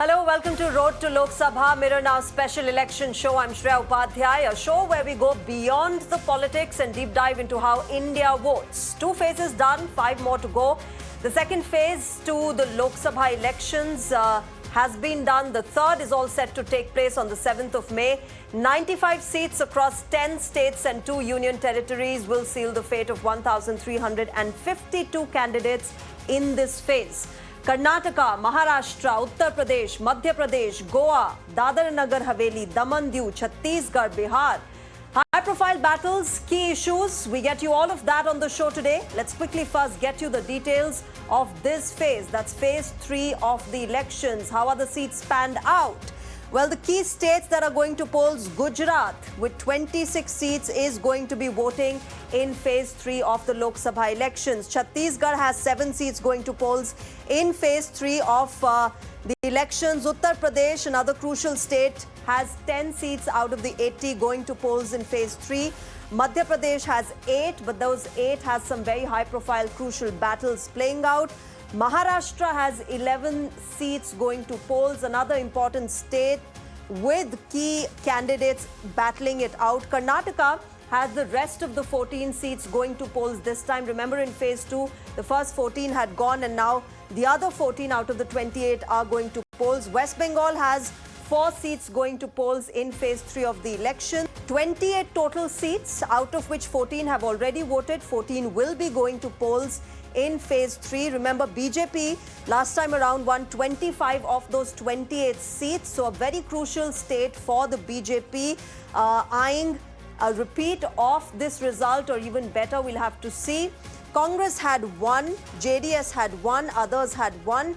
Hello, welcome to Road to Lok Sabha, Mirror Now special election show. I'm Shreya Upadhyaya, a show where we go beyond the politics and deep dive into how India votes. 2 phases done, 5 more to go. The second phase to the Lok Sabha elections has been done. The third is all set to take place on the 7th of May. 95 seats across 10 states and 2 union territories will seal the fate of 1,352 candidates in this phase. Karnataka, Maharashtra, Uttar Pradesh, Madhya Pradesh, Goa, Dadar and Nagar Haveli, Daman Diu, Chhattisgarh, Bihar. High-profile battles, key issues. We get you all of that on the show today. Let's quickly first get you the details of this phase. That's phase 3 of the elections. How are the seats spanned out? Well, the key states that are going to polls, Gujarat with 26 seats is going to be voting in phase 3 of the Lok Sabha elections. Chhattisgarh has 7 seats going to polls in phase 3 of the elections. Uttar Pradesh, another crucial state, has 10 seats out of the 80 going to polls in phase 3. Madhya Pradesh has 8, but those 8 has some very high-profile crucial battles playing out. Maharashtra has 11 seats going to polls, another important state with key candidates battling it out. Karnataka has the rest of the 14 seats going to polls this time. Remember, in phase 2, the first 14 had gone and now the other 14 out of the 28 are going to polls. West Bengal has 4 seats going to polls in phase 3 of the election. 28 total seats, out of which 14 have already voted. 14 will be going to polls in phase 3. Remember, BJP last time around won 25 of those 28 seats. So a very crucial state for the BJP, eyeing a repeat of this result, or even better, we'll have to see. Congress had 1, JDS had 1, others had 1.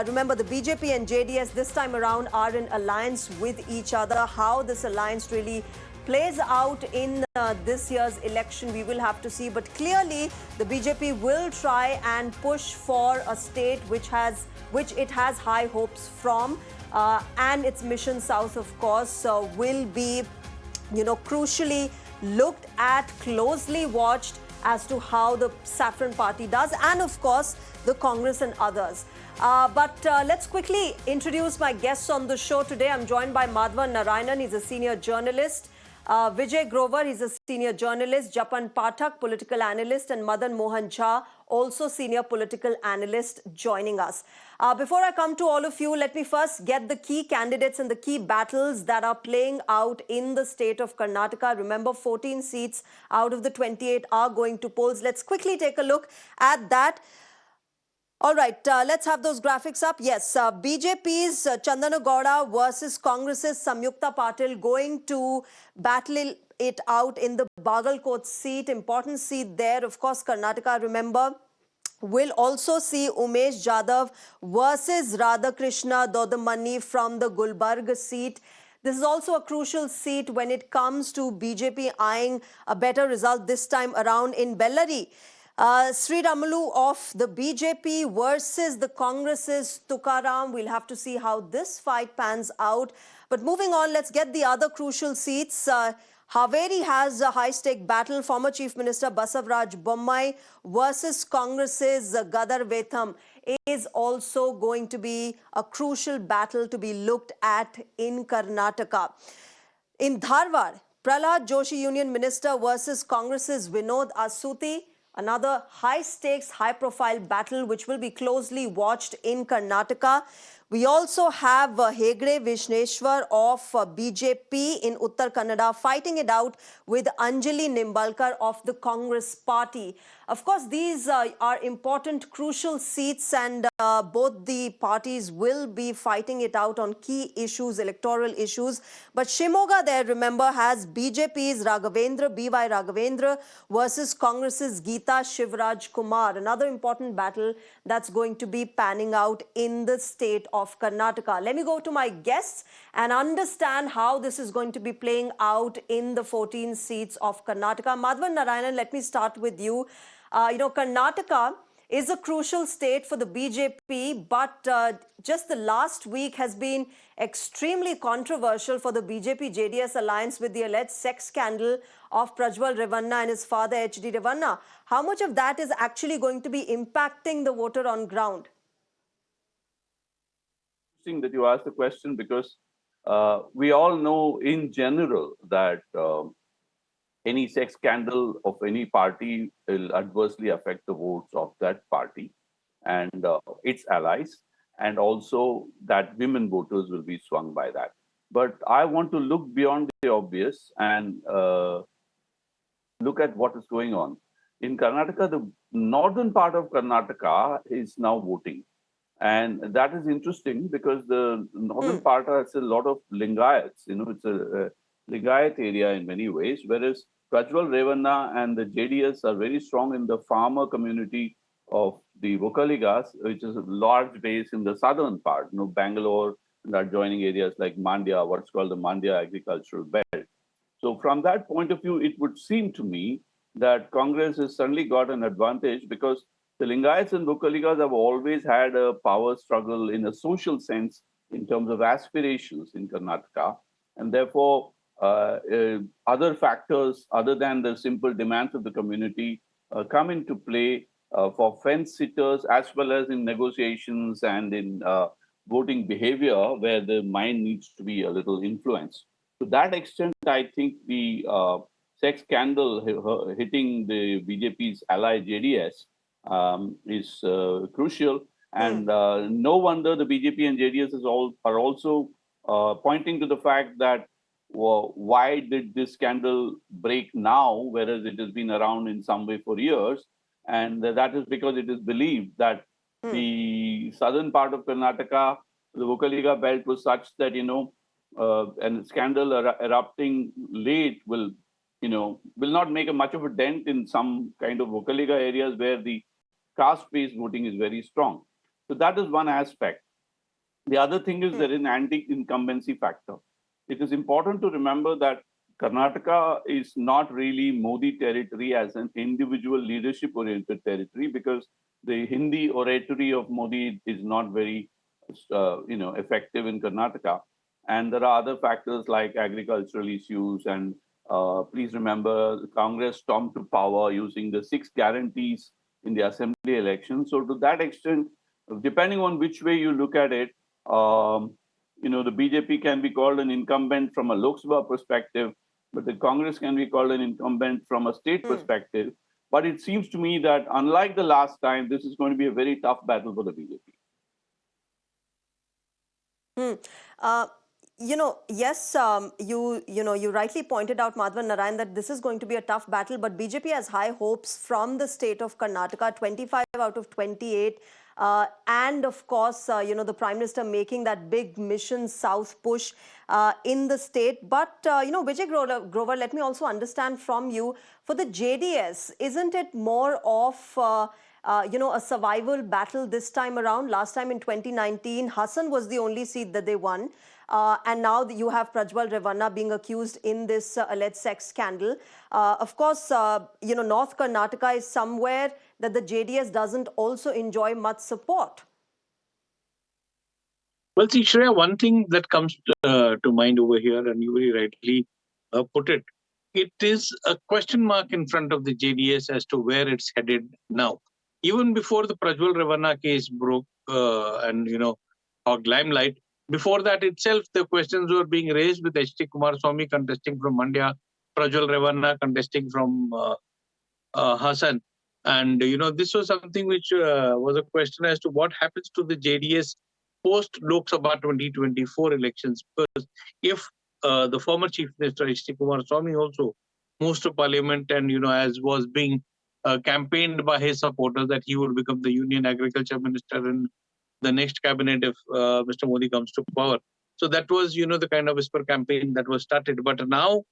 Remember, the BJP and JDS this time around are in alliance with each other. How this alliance really plays out in this year's election, we will have to see. But clearly, the BJP will try and push for a state which it has high hopes from, and its mission south, of course, will be, crucially looked at, closely watched as to how the Saffron Party does, and of course the Congress and others. But let's quickly introduce my guests on the show today. I'm joined by Madhavan Narayanan, he's a senior journalist. Vijay Grover, he's a senior journalist. Japan Pathak, political analyst, and Madan Mohan Jha, also senior political analyst, joining us. Before I come to all of you, let me first get the key candidates and the key battles that are playing out in the state of Karnataka. Remember, 14 seats out of the 28 are going to polls. Let's quickly take a look at that. All right, let's have those graphics up. Yes, BJP's Chandana Gowda versus Congress's Samyukta Patil going to battle it out in the Bagalkot seat. Important seat there. Of course, Karnataka, remember, will also see Umesh Jadhav versus Radhakrishna Dodamani from the Gulbarga seat. This is also a crucial seat when it comes to BJP eyeing a better result this time around in Bellary. Sri Ramalu of the BJP versus the Congress's Tukaram. We'll have to see how this fight pans out. But moving on, let's get the other crucial seats. Haveri has a high-stake battle. Former Chief Minister Basavaraj Bommai versus Congress's Gadar Vetham is also going to be a crucial battle to be looked at in Karnataka. In Dharwad, Prahlad Joshi Union Minister versus Congress's Vinod Asuti. Another high-stakes, high-profile battle which will be closely watched in Karnataka. We also have Hegde Vishneshwar of BJP in Uttar Kannada fighting it out with Anjali Nimbalkar of the Congress party. Of course, these are important, crucial seats, and both the parties will be fighting it out on key issues, electoral issues. But Shimoga there, remember, has BJP's Raghavendra, B.Y. Raghavendra versus Congress's Geeta Shivraj Kumar. Another important battle that's going to be panning out in the state of Karnataka. Let me go to my guests and understand how this is going to be playing out in the 14 seats of Karnataka. Madhavan Narayanan, let me start with you. Karnataka is a crucial state for the BJP, but just the last week has been extremely controversial for the BJP-JDS alliance with the alleged sex scandal of Prajwal Revanna and his father H.D. Revanna. How much of that is actually going to be impacting the voter on ground? interesting that you asked the question because we all know in general that any sex scandal of any party will adversely affect the votes of that party and its allies, and also that women voters will be swung by that. But I want to look beyond the obvious and look at what is going on. In Karnataka, the northern part of Karnataka is now voting. And that is interesting because the northern part has a lot of Lingayats. It's a Lingayat area in many ways, whereas Prajwal Revanna and the JDS are very strong in the farmer community of the Vokaligas, which is a large base in the southern part, Bangalore and adjoining areas like Mandya, what's called the Mandya agricultural belt. So from that point of view, it would seem to me that Congress has suddenly got an advantage because the Lingayats and Vokaligas have always had a power struggle in a social sense in terms of aspirations in Karnataka. And therefore, other factors other than the simple demands of the community come into play for fence sitters as well as in negotiations and in voting behavior where the mind needs to be a little influenced. To that extent, I think the sex scandal hitting the BJP's ally JDS is crucial. And no wonder the BJP and JDS are also pointing to the fact that why did this scandal break now, whereas it has been around in some way for years? And that is because it is believed that the southern part of Karnataka, the Vokaliga belt was such that, and scandal erupting late will not make much of a dent in some kind of Vokaliga areas where the caste-based voting is very strong. So that is one aspect. The other thing is there is an anti-incumbency factor. It is important to remember that Karnataka is not really Modi territory as an individual leadership-oriented territory because the Hindi oratory of Modi is not very, effective in Karnataka. And there are other factors like agricultural issues. And please remember, Congress stormed to power using the 6 guarantees in the assembly election. So to that extent, depending on which way you look at it, the BJP can be called an incumbent from a Lok Sabha perspective, but the Congress can be called an incumbent from a state perspective. But it seems to me that unlike the last time, this is going to be a very tough battle for the BJP. Yes, you rightly pointed out, Madhavan Narayan, that this is going to be a tough battle, but BJP has high hopes from the state of Karnataka, 25 out of 28. And of course, the Prime Minister making that big Mission South push in the state. But, Vijay Grover, let me also understand from you, for the JDS, isn't it more of a survival battle this time around? Last time in 2019, Hassan was the only seat that they won. And now you have Prajwal Revanna being accused in this alleged sex scandal. Of course, North Karnataka is somewhere that the JDS doesn't also enjoy much support. Well, see, Shreya, one thing that comes to mind over here, and you very rightly put it, it is a question mark in front of the JDS as to where it's headed now. Even before the Prajwal Revanna case broke and, hogged limelight, before that itself, the questions were being raised with H.T. Kumaraswamy contesting from Mandya, Prajwal Revanna contesting from Hassan. And, this was something which was a question as to what happens to the JDS post Lok Sabha 2024 elections. Because if the former Chief Minister H.D. Kumaraswamy also moves to Parliament and, as was being campaigned by his supporters that he would become the Union Agriculture Minister in the next cabinet if Mr. Modi comes to power. So that was, the kind of whisper campaign that was started. But now,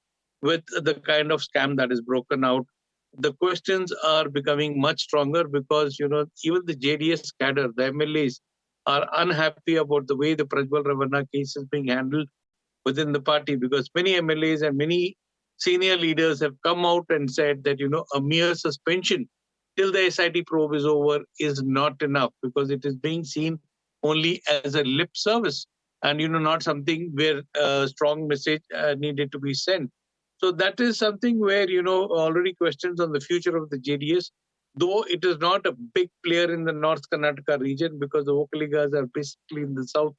with the kind of scam that is broken out, the questions are becoming much stronger because, even the JDS cadre, the MLAs, are unhappy about the way the Prajwal Revanna case is being handled within the party because many MLAs and many senior leaders have come out and said that, a mere suspension till the SIT probe is over is not enough because it is being seen only as a lip service and, not something where a strong message needed to be sent. So that is something where, already questions on the future of the JDS, though it is not a big player in the North Karnataka region because the Vokaligas are basically in the south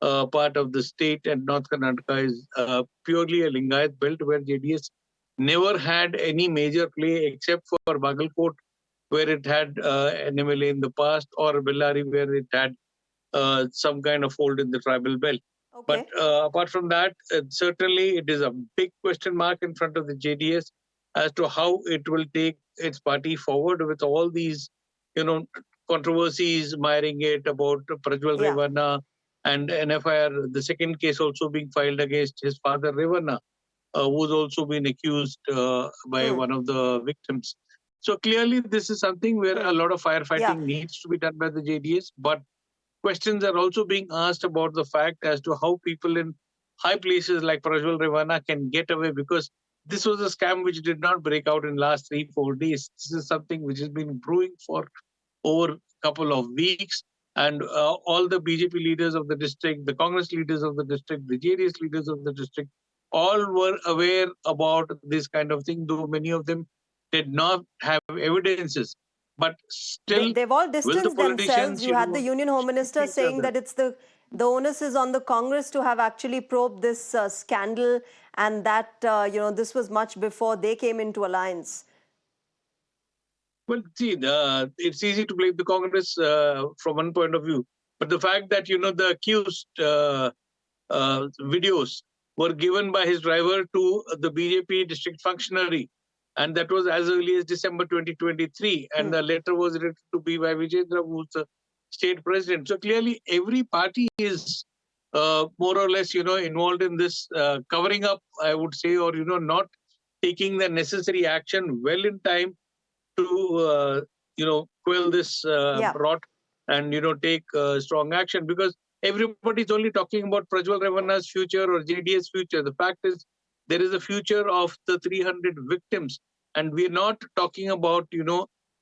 part of the state, and North Karnataka is purely a Lingayat belt where JDS never had any major play except for Bagalkot, where it had an MLA in the past, or Bellary, where it had some kind of hold in the tribal belt. But Okay. apart from that, certainly it is a big question mark in front of the JDS as to how it will take its party forward with all these, controversies miring it about Prajwal Yeah. Revanna and an FIR, the second case also being filed against his father Revanna, who's also been accused by Hmm. one of the victims. So clearly, this is something where a lot of Yeah. firefighting needs to be done by the JDS, but questions are also being asked about the fact as to how people in high places like Prajwal Revanna can get away, because this was a scam which did not break out in last 3-4 days. This is something which has been brewing for over a couple of weeks, and all the BJP leaders of the district, the Congress leaders of the district, the JDS leaders of the district, all were aware about this kind of thing, though many of them did not have evidences. But still, They've all will the distanced themselves. politicians, You had the Union Home speak to Minister each saying other? that it's the onus is on the Congress to have actually probed this scandal, and that this was much before they came into alliance. Well, see, it's easy to blame the Congress from one point of view, but the fact that the accused videos were given by his driver to the BJP district functionary, and that was as early as December 2023, and the letter was written to B.Y. Vijayendra, who's the state president. So clearly, every party is more or less, involved in this covering up, I would say, or not taking the necessary action well in time to quell this Yeah. rot and take strong action, because everybody's only talking about Prajwal Revanna's future or JDS future. The fact is there is a future of the 300 victims, and we're not talking about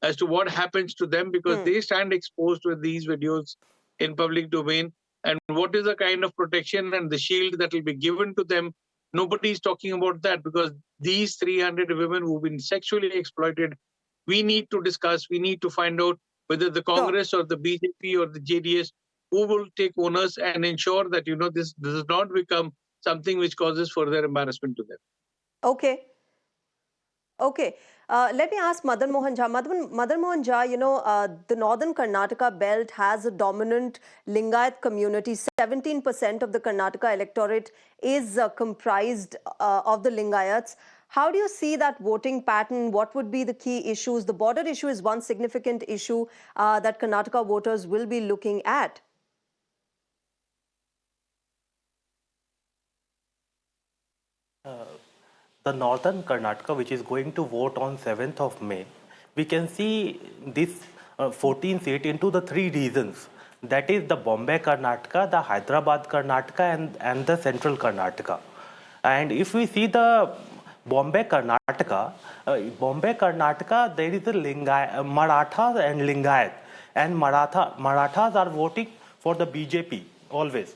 as to what happens to them, because they stand exposed with these videos in public domain, and what is the kind of protection and the shield that will be given to them. Nobody is talking about that, because these 300 women who've been sexually exploited, we need to discuss, we need to find out whether the Sure. Congress or the BJP or the JDS, who will take onus and ensure that this does not become something which causes further embarrassment to them. Okay. Okay. Let me ask Madan Mohan Jha. Madan Mohan Jha, the northern Karnataka belt has a dominant Lingayat community. 17% of the Karnataka electorate is comprised of the Lingayats. How do you see that voting pattern? What would be the key issues? The border issue is one significant issue that Karnataka voters will be looking at. The northern Karnataka, which is going to vote on 7th of May, we can see this 14 seat into the three regions. That is the Bombay Karnataka, the Hyderabad Karnataka, and the central Karnataka. And if we see the Bombay Karnataka, there is a Marathas and Lingayat. And Marathas are voting for the BJP always.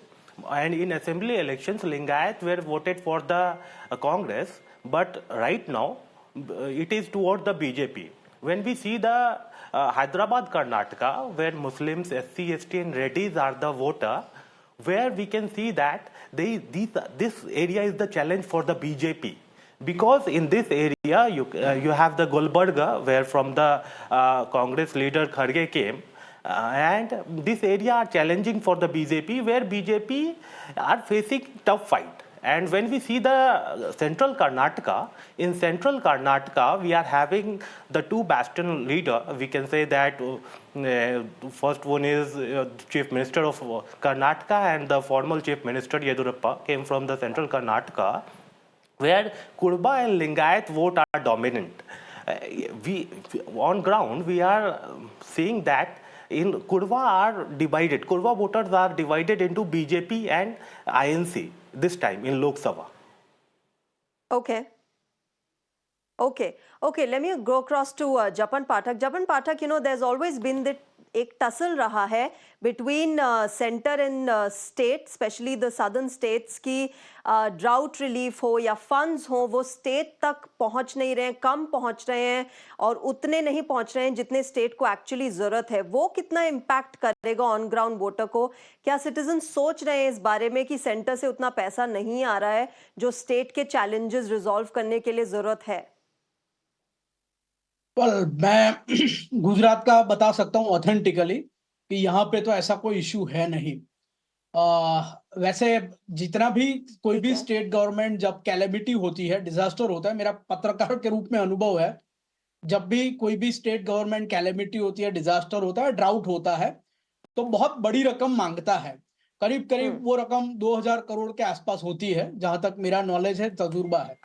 And in assembly elections, Lingayat were voted for the Congress, but right now it is toward the BJP. When we see the Hyderabad Karnataka, where Muslims, SC, ST and Reddys are the voter, where we can see that this area is the challenge for the BJP. Because in this area, you have the Gulbarga, where from the Congress leader Kharge came, and this area are challenging for the BJP, where BJP are facing tough fight. And when we see the central Karnataka, in central Karnataka, we are having the two bastion leader. We can say that first one is Chief Minister of Karnataka, and the former Chief Minister Yedurappa came from the central Karnataka, where Kudba and Lingayat vote are dominant. On ground, we are seeing that in Kudva are divided. Kudva voters are divided into BJP and INC this time in Lok Sabha. Okay. Okay. Let me go across to Japan Pathak. Japan Pathak, there's always been एक tussle रहा है between centre and state, specially the southern states की drought relief हो या funds हो वो state तक पहुंच नहीं रहे हैं, कम पहुंच रहे हैं और उतने नहीं पहुंच रहे हैं जितने स्टेट को एक्चुअली जरूरत है। वो कितना इम्पैक्ट करेगा ऑन ग्राउंड वोटर को? क्या सिटीजन सोच रहे हैं इस बारे में कि सेंटर से उतना पैसा नहीं आ रहा है जो स्टेट के चैलेंजेस रिजॉल्व करने के लिए जरूरत है? मैं गुजरात का बता सकता हूँ ऑथेंटिकली कि यहाँ पे तो ऐसा कोई इश्यू है नहीं। वैसे जितना भी कोई भी स्टेट गवर्नमेंट जब कैलेमिटी होती है, डिजास्टर होता है, मेरा पत्रकार के रूप में अनुभव है, जब भी कोई भी स्टेट गवर्नमेंट कैलेमिटी होती है, डिजास्टर होता है, ड्राउट होता है, तो बहुत बड़ी रकम मांगता है। करीब करीब वो रकम 2000 करोड़ के आसपास होती है, जहां तक मेरा नॉलेज है, तजुर्बा है।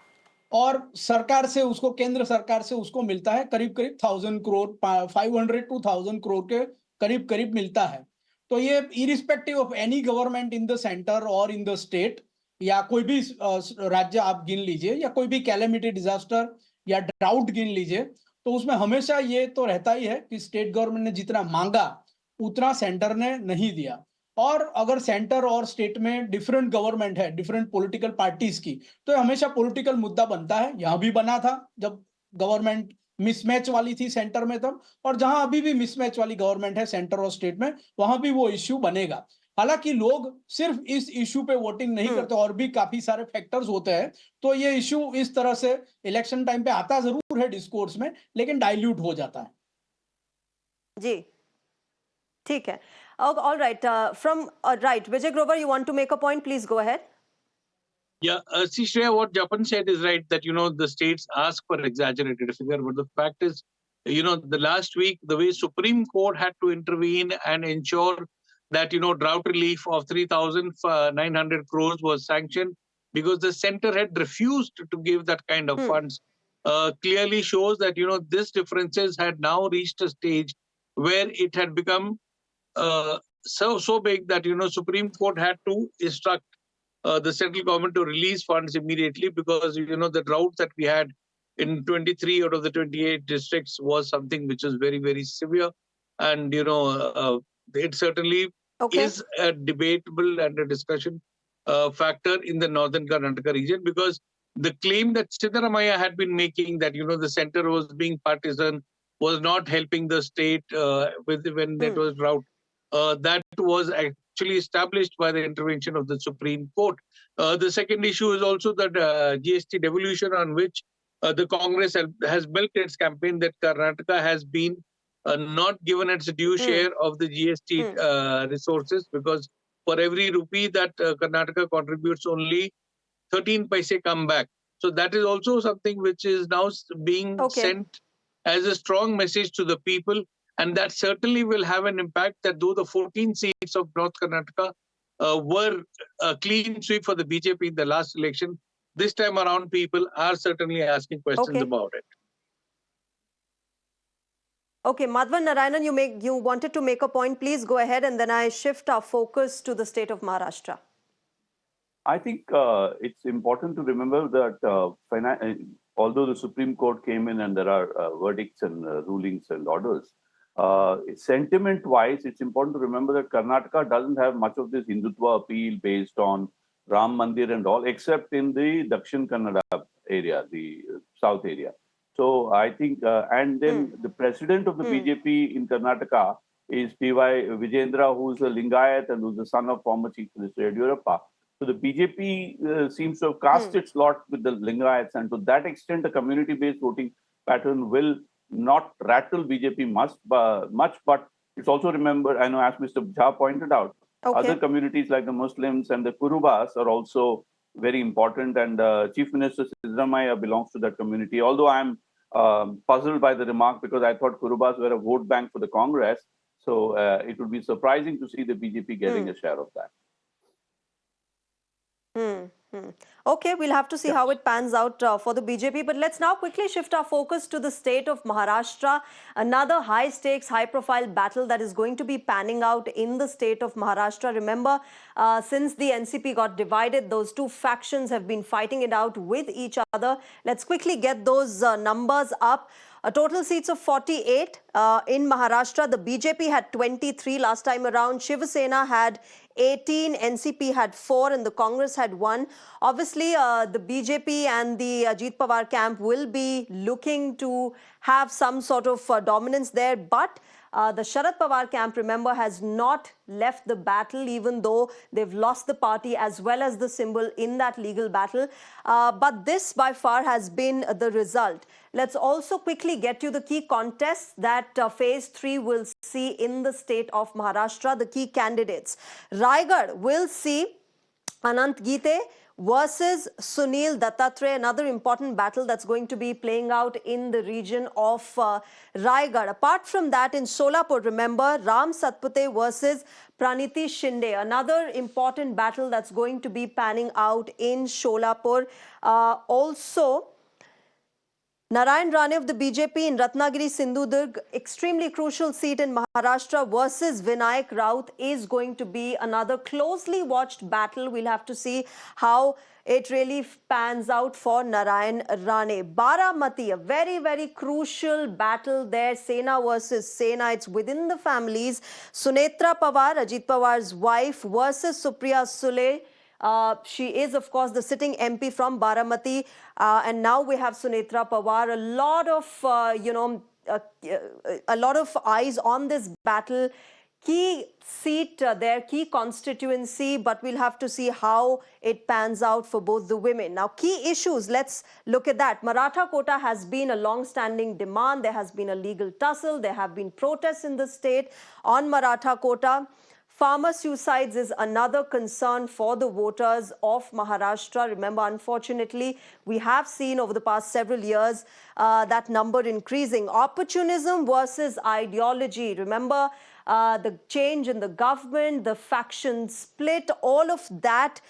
और सरकार से उसको, केंद्र सरकार से उसको मिलता है करीब करीब 1000 करोड़, 500 to 1000 करोड़ के करीब करीब मिलता है। तो ये irrespective of any government in the centre और इन द स्टेट, या कोई भी राज्य आप गिन लीजिए, या कोई भी कैलेमिटी डिजास्टर या ड्राउट गिन लीजिए, तो उसमें हमेशा ये तो रहता ही है कि स्टेट गवर्नमेंट ने जितना मांगा उतना सेंटर ने नहीं दिया। और अगर सेंटर और स्टेट में डिफरेंट गवर्नमेंट है, डिफरेंट पॉलिटिकल पार्टीज की, तो हमेशा पॉलिटिकल मुद्दा बनता है। यहाँ भी बना था जब गवर्नमेंट मिसमैच वाली थी सेंटर में तब, और जहां अभी भी मिसमैच वाली गवर्नमेंट है सेंटर और स्टेट में, वहां भी वो इश्यू बनेगा। हालांकि लोग सिर्फ इस इश्यू पे वोटिंग नहीं करते, और भी काफी सारे फैक्टर्स होते हैं। तो ये इश्यू इस तरह से इलेक्शन टाइम पे आता जरूर है डिस्कोर्स में, लेकिन डाइल्यूट हो जाता है। जी, ठीक है। All right. From right, Vijay Grover, you want to make a point? Please go ahead. Yeah, see, Shreya, what Japan said is right, that, the states ask for exaggerated figure, but the fact is, the last week, the way Supreme Court had to intervene and ensure that, drought relief of 3,900 crores was sanctioned because the center had refused to give that kind of funds, clearly shows that, these differences had now reached a stage where it had become so big that, Supreme Court had to instruct the central government to release funds immediately, because the drought that we had in 23 out of the 28 districts was something which was very, very severe, and it certainly is a debatable and a discussion factor in the northern Karnataka region, because the claim that Siddaramaiah had been making, that the center was being partisan, was not helping the state when there was drought, that was actually established by the intervention of the Supreme Court. The second issue is also that GST devolution, on which the Congress has milked its campaign, that Karnataka has been not given its due share of the GST resources, because for every rupee that Karnataka contributes, only 13 paise come back. So that is also something which is now being sent as a strong message to the people. And that certainly will have an impact, that though the 14 seats of North Karnataka were a clean sweep for the BJP in the last election, this time around people are certainly asking questions about it. Okay, Madhavan Narayanan, you wanted to make a point. Please go ahead, and then I shift our focus to the state of Maharashtra. I think it's important to remember that although the Supreme Court came in and there are verdicts and rulings and orders, sentiment-wise, it's important to remember that Karnataka doesn't have much of this Hindutva appeal based on Ram Mandir and all, except in the Dakshin Kannada area, the south area. So I think, and then the president of the BJP in Karnataka is P.Y. Vijendra, who's a Lingayat and who's the son of former Chief Minister Yediyurappa. So the BJP seems to have cast its lot with the Lingayats, and to that extent, the community-based voting pattern will not rattle BJP much, but it's also remember, I know as Mr. Jha pointed out, other communities like the Muslims and the Kurubas are also very important, and Chief Minister Siddaramaiah belongs to that community. Although I'm puzzled by the remark, because I thought Kurubas were a vote bank for the Congress, so it would be surprising to see the BJP getting a share of that. Okay, we'll have to see how it pans out for the BJP. But let's now quickly shift our focus to the state of Maharashtra. Another high-stakes, high-profile battle that is going to be panning out in the state of Maharashtra. Remember, since the NCP got divided, those two factions have been fighting it out with each other. Let's quickly get those numbers up. A total seats of 48. In Maharashtra, the BJP had 23 last time around. Shiv Sena had 18, NCP had 4, and the Congress had 1. Obviously, the BJP and the Ajit Pawar camp will be looking to have some sort of dominance there, but the Sharad Pawar camp, remember, has not left the battle, even though they've lost the party as well as the symbol in that legal battle. But this by far has been the result. Let's also quickly get to the key contests that phase 3 will see in the state of Maharashtra, the key candidates. Raigad will see Anant Gite versus Sunil Dattatreya, another important battle that's going to be playing out in the region of Raigad. Apart from that, in Solapur, remember, Ram Satpute versus Praniti Shinde, another important battle that's going to be panning out in Solapur. Also, Narayan Rane of the BJP in Ratnagiri Sindhudurg, extremely crucial seat in Maharashtra versus Vinayak Raut is going to be another closely watched battle. We'll have to see how it really pans out for Narayan Rane. Baramati, a very, very crucial battle there. Sena versus Sena. It's within the families. Sunetra Pawar, Ajit Pawar's wife, versus Supriya Sule. She is, of course, the sitting MP from Baramati. And now we have Sunetra Pawar. A lot of, a lot of eyes on this battle. Key seat there, key constituency, but we'll have to see how it pans out for both the women. Now, key issues, let's look at that. Maratha quota has been a long-standing demand. There has been a legal tussle. There have been protests in the state on Maratha quota. Farmer suicides is another concern for the voters of Maharashtra. Remember, unfortunately, we have seen over the past several years that number increasing. Opportunism versus ideology. Remember, the change in the government, the faction split, all of that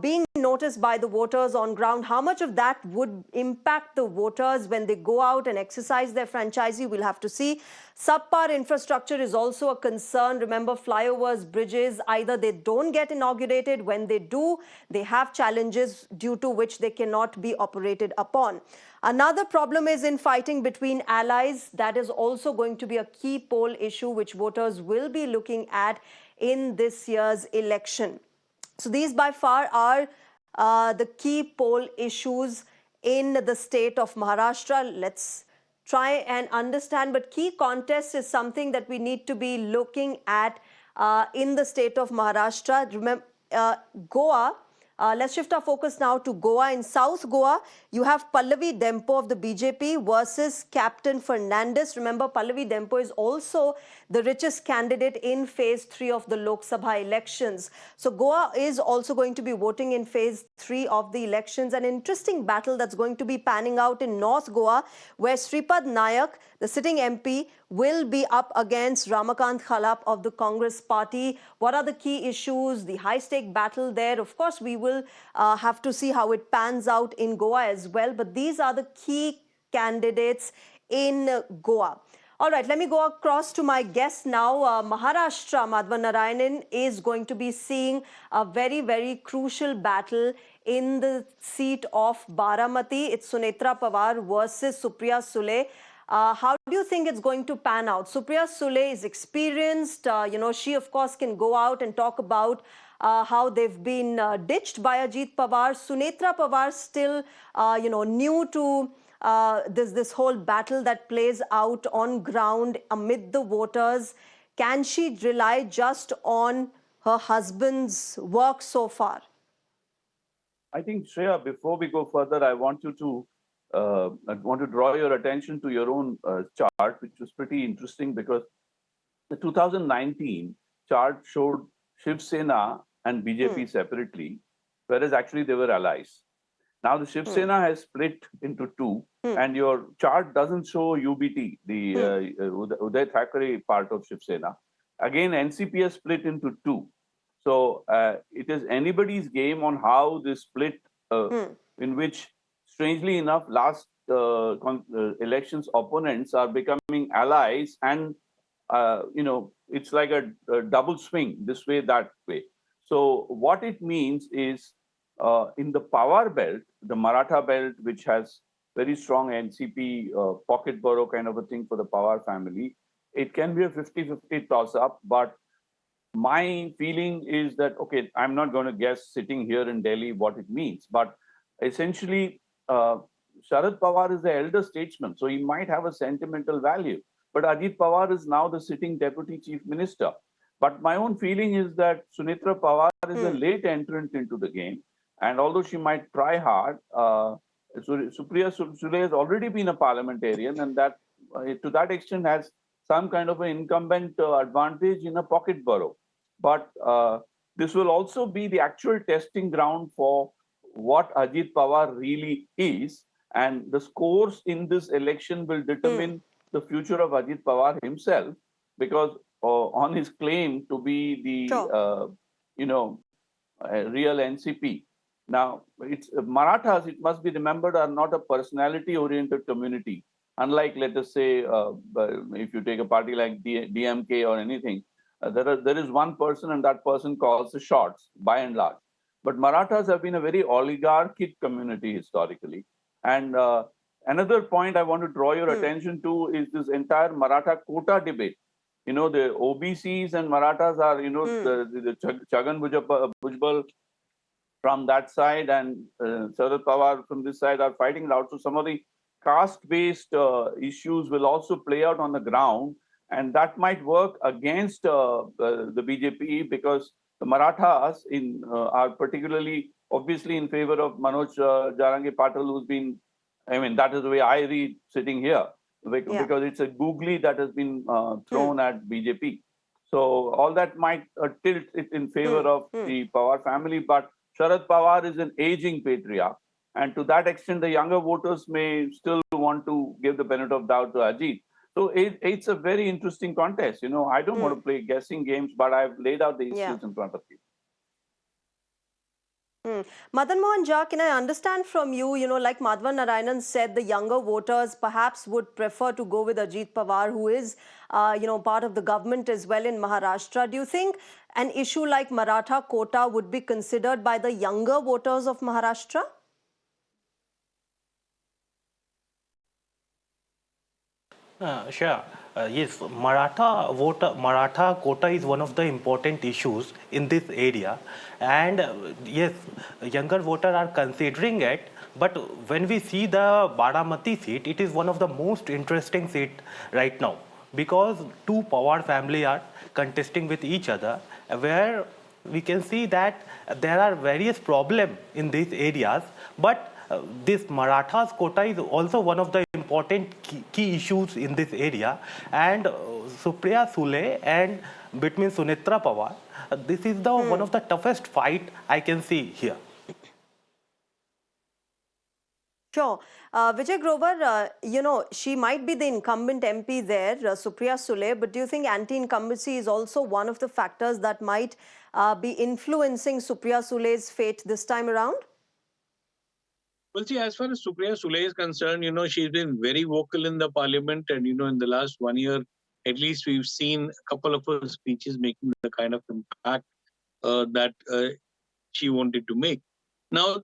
being noticed by the voters on ground. How much of that would impact the voters when they go out and exercise their franchisee? We'll have to see. Subpar infrastructure is also a concern. Remember, flyovers, bridges, either they don't get inaugurated. When they do, they have challenges due to which they cannot be operated upon. Another problem is in fighting between allies. That is also going to be a key poll issue which voters will be looking at in this year's election. So these by far are the key poll issues in the state of Maharashtra. Let's try and understand. But key contest is something that we need to be looking at in the state of Maharashtra. Remember, Goa. Let's shift our focus now to Goa. In South Goa, you have Pallavi Dempo of the BJP versus Captain Fernandez. Remember, Pallavi Dempo is also the richest candidate in phase 3 of the Lok Sabha elections. So Goa is also going to be voting in phase 3 of the elections. An interesting battle that's going to be panning out in North Goa, where Sripad Nayak, the sitting MP, will be up against Ramakant Khalap of the Congress party. What are the key issues? The high-stake battle there. Of course, we will have to see how it pans out in Goa as well. But these are the key candidates in Goa. All right, let me go across to my guest now. Maharashtra, Madhavan Narayanan, is going to be seeing a very, very crucial battle in the seat of Baramati. It's Sunetra Pawar versus Supriya Sule. How do you think it's going to pan out? Supriya Sule is experienced. She, of course, can go out and talk about how they've been ditched by Ajit Pawar. Sunetra Pawar still, new to this whole battle that plays out on ground amid the voters. Can she rely just on her husband's work so far? I think, Shreya, before we go further, I want to draw your attention to your own chart, which was pretty interesting because the 2019 chart showed Shiv Sena and BJP separately, whereas actually they were allies. Now the Shiv Sena has split into two, and your chart doesn't show UBT, the Uday Thackeray part of Shiv Sena. Again, NCP has split into two. So it is anybody's game on how this split, in which, strangely enough, last elections opponents are becoming allies, and it's like a double swing, this way, that way. So what it means is, in the power belt, the Maratha belt, which has very strong NCP pocket borough kind of a thing for the Pawar family. It can be a 50-50 toss-up, but my feeling is that, okay, I'm not going to guess sitting here in Delhi what it means, but essentially, Sharad Pawar is the elder statesman, so he might have a sentimental value. But Ajit Pawar is now the sitting deputy chief minister. But my own feeling is that Sunitra Pawar is a late entrant into the game. And although she might try hard, Supriya Sule has already been a parliamentarian, and that to that extent has some kind of an incumbent advantage in a pocket borough. But this will also be the actual testing ground for what Ajit Pawar really is. And the scores in this election will determine the future of Ajit Pawar himself, because on his claim to be the, real NCP. Now, it's Marathas, it must be remembered, are not a personality-oriented community. Unlike, let us say, if you take a party like DMK or anything, there is one person and that person calls the shots, by and large. But Marathas have been a very oligarchic community historically. And another point I want to draw your attention to is this entire Maratha quota debate. You know, the OBCs and Marathas are, the Chhagan Bhujbal from that side and Sharad Pawar from this side are fighting it out. So some of the caste-based issues will also play out on the ground, and that might work against the BJP, because the Marathas are particularly obviously in favor of Manoj Jarangi Patil, who's been, I mean, that is the way I read sitting here, because it's a googly that has been thrown at BJP. So all that might tilt it in favor of the Pawar family, but Sharad Pawar is an aging patriarch. And to that extent, the younger voters may still want to give the benefit of doubt to Ajit. So it's a very interesting contest. You know, I don't want to play guessing games, but I've laid out the issues in front of you. Madan Mohan Jha, can I understand from you, like Madhavan Narayanan said, the younger voters perhaps would prefer to go with Ajit Pawar, who is, part of the government as well in Maharashtra. Do you think an issue like Maratha quota would be considered by the younger voters of Maharashtra? Sure. Yes, Maratha quota is one of the important issues in this area, and yes, younger voters are considering it. But when we see the Baramati seat, it is one of the most interesting seat right now, because two Pawar family are contesting with each other, where we can see that there are various problems in these areas, but this Marathas quota is also one of the important key issues in this area, and Supriya Sule and between Sunitra Pawar, this is the one of the toughest fight I can see here. Sure. Vijay Grover, she might be the incumbent MP there, Supriya Sule, but do you think anti-incumbency is also one of the factors that might be influencing Supriya Sule's fate this time around? Well, see, as far as Supriya Sule is concerned, she's been very vocal in the parliament, and, in the last 1 year, at least we've seen a couple of her speeches making the kind of impact that she wanted to make. Now,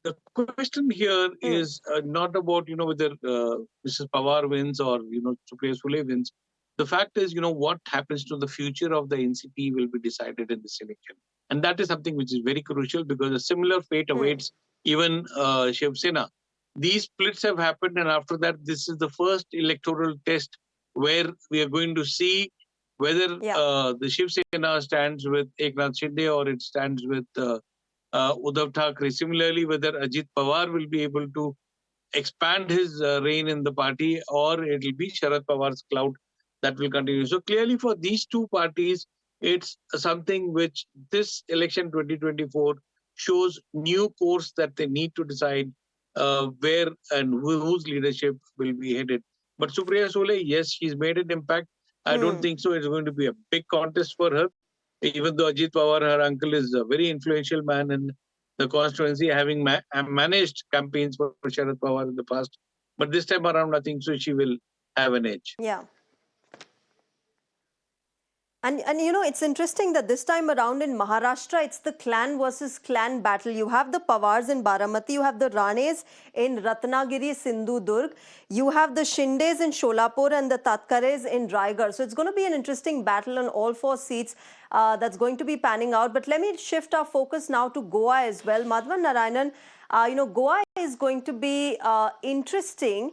the question here is not about, whether Mrs. Pawar wins or, Supriya Sule wins. The fact is, what happens to the future of the NCP will be decided in this election. And that is something which is very crucial, because a similar fate awaits even Shiv Sena. These splits have happened, and after that, this is the first electoral test where we are going to see whether the Shiv Sena stands with Eknath Shinde or it stands with Uddhav Thackeray. Similarly, whether Ajit Pawar will be able to expand his reign in the party, or it will be Sharad Pawar's clout that will continue. So clearly for these two parties, it's something which this election 2024 shows new course that they need to decide where and whose leadership will be headed. But Supriya Sule, yes, she's made an impact. I don't think so it's going to be a big contest for her, even though Ajit Pawar, her uncle, is a very influential man in the constituency, having managed campaigns for Sharad Pawar in the past. But this time around, I think so she will have an edge. Yeah. And you know, it's interesting that this time around in Maharashtra, it's the clan versus clan battle. You have the Pawars in Baramati, you have the Ranes in Ratnagiri, Sindhudurg, you have the Shindes in Sholapur and the Tatkares in Raigad. So it's going to be an interesting battle on all 4 seats that's going to be panning out. But let me shift our focus now to Goa as well. Madhavan Narayanan, you know, Goa is going to be interesting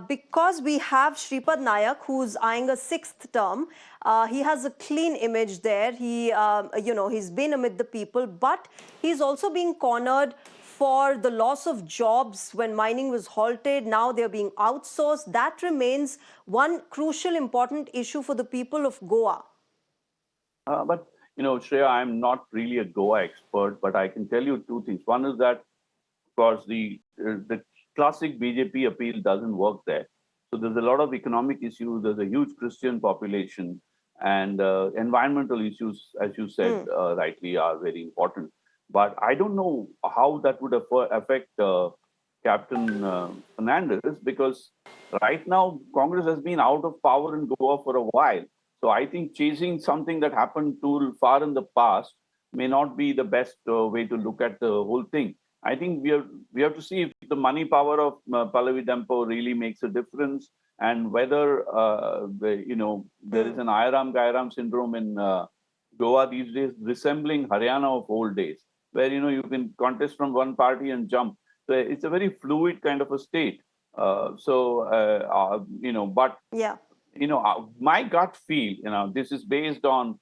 because we have Shripad Nayak, who's eyeing a 6th term. He has a clean image there. He, you know, he's been amid the people, but he's also being cornered for the loss of jobs when mining was halted. Now they're being outsourced. That remains one crucial, important issue for the people of Goa. But, you know, Shreya, I'm not really a Goa expert, but I can tell you 2 things. One is that, of course, the classic BJP appeal doesn't work there. So there's a lot of economic issues. There's a huge Christian population, and environmental issues, as you said rightly, are very important. But I don't know how that would affect Captain Fernandez, because right now Congress has been out of power in Goa for a while. So I think chasing something that happened too far in the past may not be the best way to look at the whole thing. I think we have to see if the money power of Pallavi Dempo really makes a difference, and whether you know, there is an Ayaram Gairam syndrome in Goa these days, resembling Haryana of old days, where, you know, you can contest from one party and jump. So it's a very fluid kind of a state. You know, but Yeah. you know, my gut feel, you know, this is based on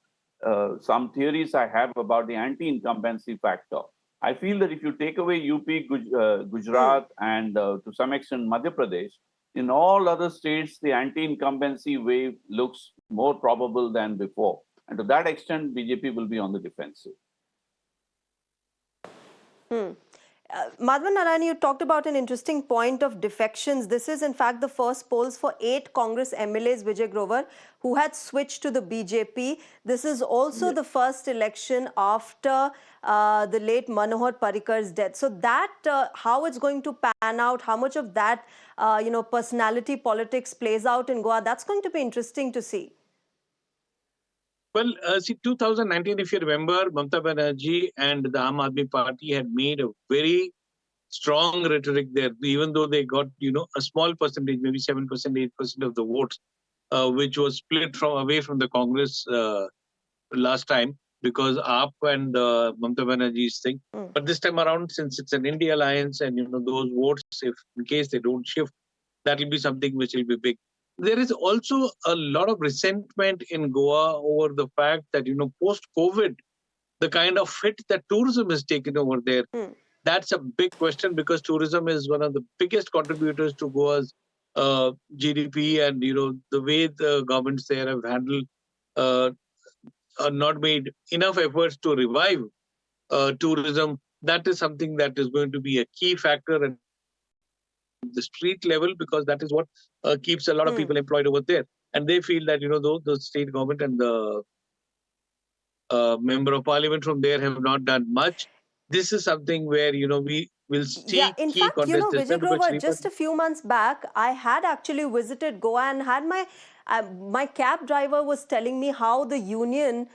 some theories I have about the anti-incumbency factor. I feel that if you take away UP, Gujarat, and to some extent Madhya Pradesh, in all other states, the anti-incumbency wave looks more probable than before. And to that extent, BJP will be on the defensive. Madhavan Narayanan, you talked about an interesting point of defections. This is, in fact, the first polls for 8 Congress MLAs, Vijay Grover, who had switched to the BJP. This is also the first election after the late Manohar Parrikar's death. So that, how it's going to pan out, how much of that, you know, personality politics plays out in Goa, that's going to be interesting to see. Well, see, 2019, if you remember, Mamata Banerjee and the Aam Aadmi Party had made a very strong rhetoric there, even though they got, you know, a small percentage, maybe 7%, 8% of the votes, which was split away from the Congress last time, because AAP and Mamata Banerjee's thing. But this time around, since it's an India alliance, and, you know, those votes, if in case they don't shift, that will be something which will be big. There is also a lot of resentment in Goa over the fact that, you know, post-COVID, the kind of hit that tourism has taken over there, that's a big question, because tourism is one of the biggest contributors to Goa's GDP, and, you know, the way the governments there have handled, not made enough efforts to revive tourism, that is something that is going to be a key factor at the street level, because that is what keeps a lot of people employed over there. And they feel that, you know, though the state government and the member of parliament from there have not done much, this is something where, you know, we will see. Yeah, in key fact, you know, contestants. Vijay Grover, just a few months back, I had actually visited Goa and had my cab driver was telling me how the union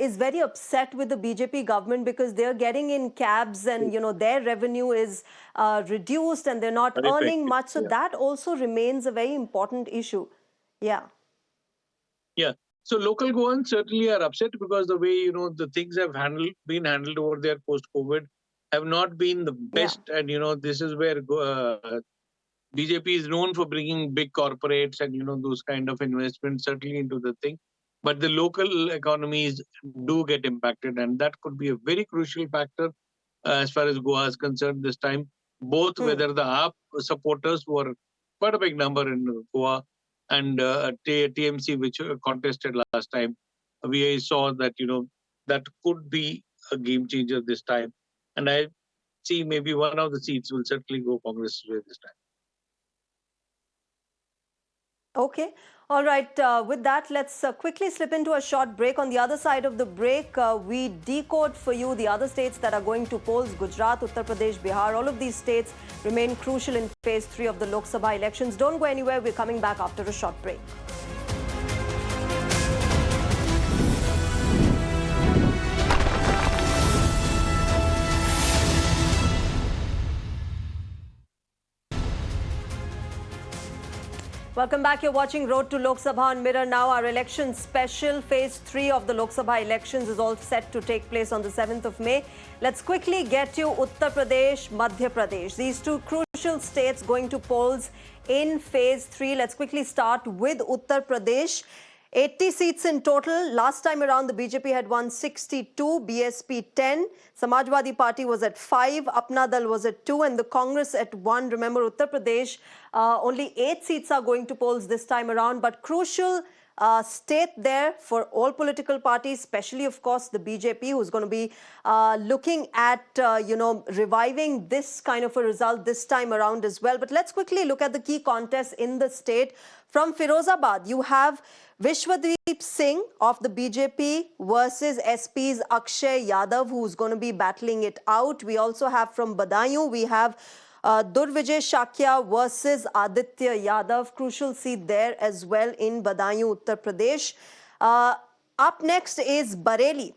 is very upset with the BJP government, because they're getting in cabs and, you know, their revenue is reduced and they're not earning much. So that also remains a very important issue. Yeah. Yeah. So local Goans certainly are upset, because the way, you know, the things have been handled over there post-COVID have not been the best. Yeah. And, you know, this is where BJP is known for bringing big corporates and, you know, those kind of investments certainly into the thing. But the local economies do get impacted, and that could be a very crucial factor as far as Goa is concerned this time. Both whether the AAP supporters, who are quite a big number in Goa, and TMC, which contested last time, we saw that, you know, that could be a game changer this time. And I see maybe one of the seats will certainly go Congress this time. Okay. All right. With that, let's quickly slip into a short break. On the other side of the break, we decode for you the other states that are going to polls: Gujarat, Uttar Pradesh, Bihar. All of these states remain crucial in phase 3 of the Lok Sabha elections. Don't go anywhere. We're coming back after a short break. Welcome back. You're watching Road to Lok Sabha on Mirror Now. Our election special phase 3 of the Lok Sabha elections is all set to take place on the 7th of May. Let's quickly get you Uttar Pradesh, Madhya Pradesh. These two crucial states going to polls in phase 3. Let's quickly start with Uttar Pradesh. 80 seats in total. Last time around, the BJP had won 62, BSP 10. Samajwadi Party was at 5, Apna Dal was at 2, and the Congress at 1. Remember, Uttar Pradesh, only 8 seats are going to polls this time around, but crucial state there for all political parties, especially, of course, the BJP, who's going to be looking at, reviving this kind of a result this time around as well. But let's quickly look at the key contests in the state. From Firozabad, you have Vishwadweep Singh of the BJP versus SP's Akshay Yadav, who's going to be battling it out. We also have from Badaयूं, we have Durvijay Shakya versus Aditya Yadav. Crucial seat there as well in Badaयूं, Uttar Pradesh. Up next is Bareilly.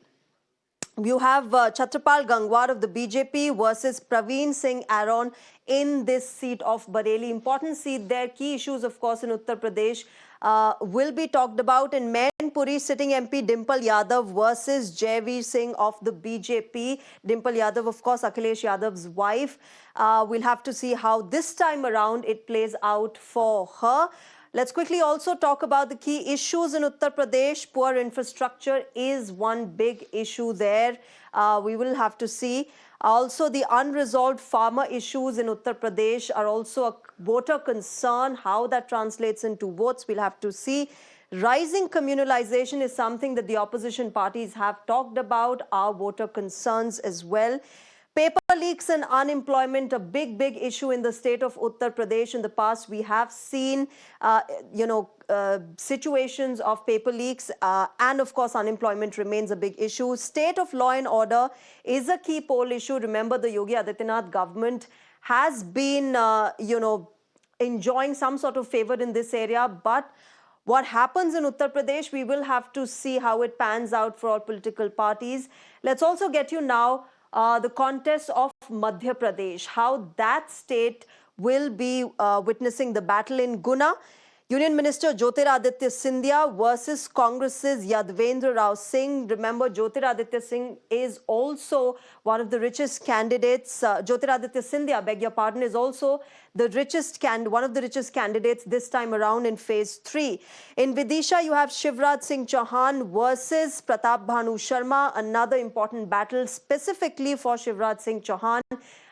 You have Chhatrapal Gangwar of the BJP versus Praveen Singh Aaron in this seat of Bareilly. Important seat there. Key issues, of course, in Uttar Pradesh will be talked about. In Mainpuri, sitting MP Dimple Yadav versus Jaiveer Singh of the BJP. Dimple Yadav, of course, Akhilesh Yadav's wife. We'll have to see how this time around it plays out for her. Let's quickly also talk about the key issues in Uttar Pradesh. Poor infrastructure is one big issue there. We will have to see. Also, the unresolved farmer issues in Uttar Pradesh are also a voter concern. How that translates into votes, we'll have to see. Rising communalization is something that the opposition parties have talked about, our voter concerns as well. Paper leaks and unemployment, a big issue in the state of Uttar Pradesh. In the past, we have seen, situations of paper leaks and, of course, unemployment remains a big issue. State of law and order is a key poll issue. Remember, the Yogi Adityanath government has been, enjoying some sort of favor in this area. But what happens in Uttar Pradesh, we will have to see how it pans out for all political parties. Let's also get you now the contest of Madhya Pradesh, how that state will be witnessing the battle in Guna. Union Minister Jyotiraditya Scindia versus Congress's Yadvendra Rao Singh. Remember, Jyotiraditya Singh is also one of the richest candidates. Jyotiraditya Scindia, beg your pardon, is also the one of the richest candidates this time around in phase 3. In Vidisha, you have Shivraj Singh Chauhan versus Pratap Bhanu Sharma. Another important battle specifically for Shivraj Singh Chauhan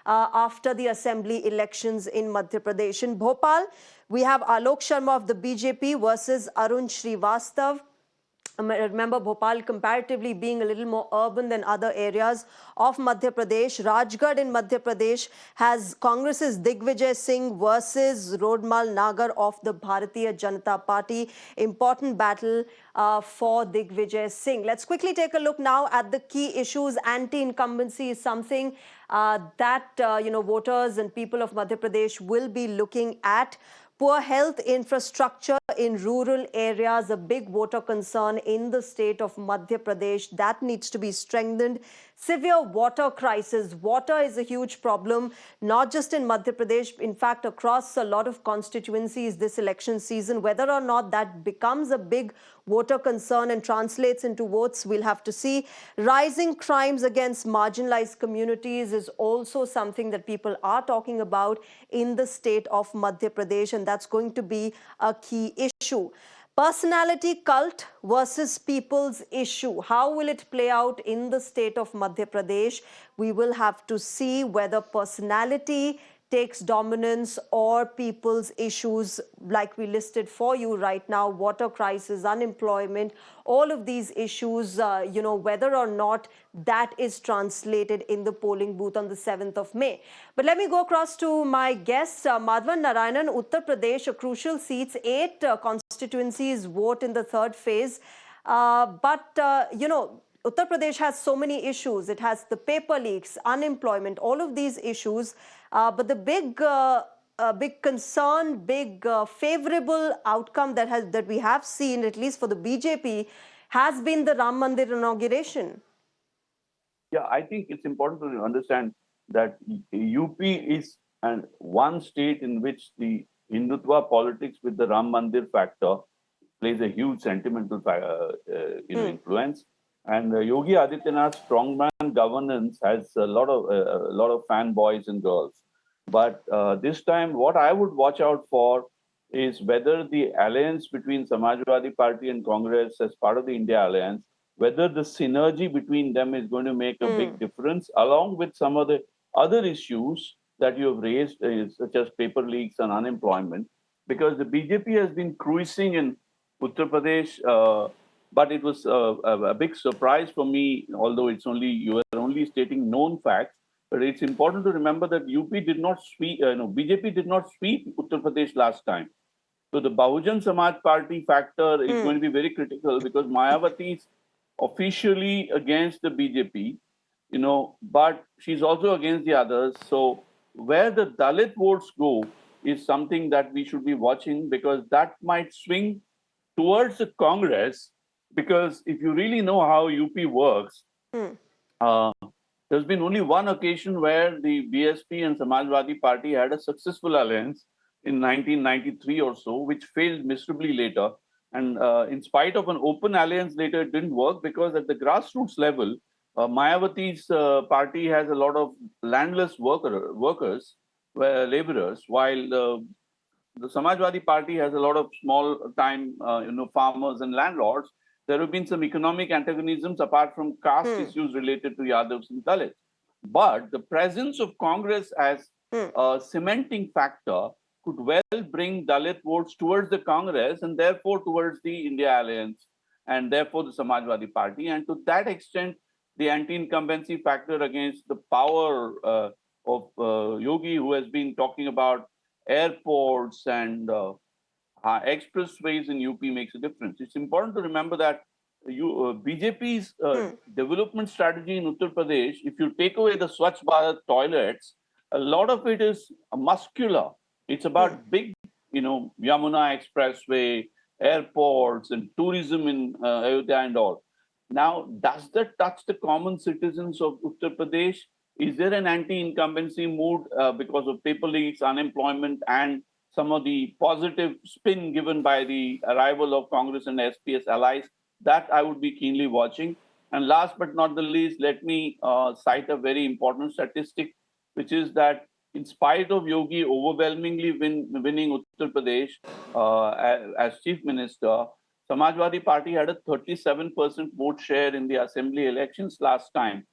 after the assembly elections in Madhya Pradesh. In Bhopal, we have Alok Sharma of the BJP versus Arun Srivastav. Remember, Bhopal comparatively being a little more urban than other areas of Madhya Pradesh. Rajgarh in Madhya Pradesh has Congress's Digvijay Singh versus Rodmal Nagar of the Bharatiya Janata Party. Important battle for Digvijay Singh. Let's quickly take a look now at the key issues. Anti-incumbency is something that voters and people of Madhya Pradesh will be looking at. Poor health infrastructure in rural areas, a big voter concern in the state of Madhya Pradesh. That needs to be strengthened. Severe water crisis. Water is a huge problem, not just in Madhya Pradesh, in fact, across a lot of constituencies this election season. Whether or not that becomes a big voter concern and translates into votes, we'll have to see. Rising crimes against marginalized communities is also something that people are talking about in the state of Madhya Pradesh, and that's going to be a key issue. Personality cult versus people's issue. How will it play out in the state of Madhya Pradesh? We will have to see whether personality takes dominance or people's issues like we listed for you right now, water crisis, unemployment, all of these issues, whether or not that is translated in the polling booth on the 7th of May. But let me go across to my guest, Madhavan Narayanan, Uttar Pradesh, a crucial seats, 8 constituencies vote in the third phase. Uttar Pradesh has so many issues. It has the paper leaks, unemployment, all of these issues. But the big concern, favorable outcome that we have seen, at least for the BJP, has been the Ram Mandir inauguration. Yeah, I think it's important to understand that UP is one state in which the Hindutva politics with the Ram Mandir factor plays a huge sentimental influence. And Yogi Adityanath's strongman governance has a lot of fanboys and girls. But this time, what I would watch out for is whether the alliance between Samajwadi Party and Congress as part of the India alliance, whether the synergy between them is going to make a big difference, along with some of the other issues that you have raised, such as paper leaks and unemployment, because the BJP has been cruising in Uttar Pradesh, but it was a big surprise for me, although you are only stating known facts. But it's important to remember that UP did not sweep, BJP did not sweep Uttar Pradesh last time. So the Bahujan Samaj Party factor is going to be very critical because Mayawati is officially against the BJP, but she's also against the others. So where the Dalit votes go is something that we should be watching because that might swing towards the Congress. Because if you really know how UP works, there's been only one occasion where the BSP and Samajwadi Party had a successful alliance in 1993 or so, which failed miserably later. And in spite of an open alliance later, it didn't work because at the grassroots level, Mayawati's party has a lot of landless workers, laborers, while the Samajwadi Party has a lot of small-time, farmers and landlords. There have been some economic antagonisms apart from caste issues related to Yadavs and Dalits. But the presence of Congress as a cementing factor could well bring Dalit votes towards the Congress and therefore towards the India Alliance and therefore the Samajwadi Party. And to that extent, the anti-incumbency factor against the power of Yogi, who has been talking about airports and expressways in UP makes a difference. It's important to remember that BJP's development strategy in Uttar Pradesh, if you take away the Swachh Bharat toilets, a lot of it is muscular. It's about big, Yamuna Expressway, airports, and tourism in Ayodhya and all. Now, does that touch the common citizens of Uttar Pradesh? Is there an anti-incumbency mood because of paper leaks, unemployment, and some of the positive spin given by the arrival of Congress and SPS allies? That I would be keenly watching. And last but not the least, let me cite a very important statistic, which is that in spite of Yogi overwhelmingly winning Uttar Pradesh as chief minister, Samajwadi Party had a 37% vote share in the assembly elections last time.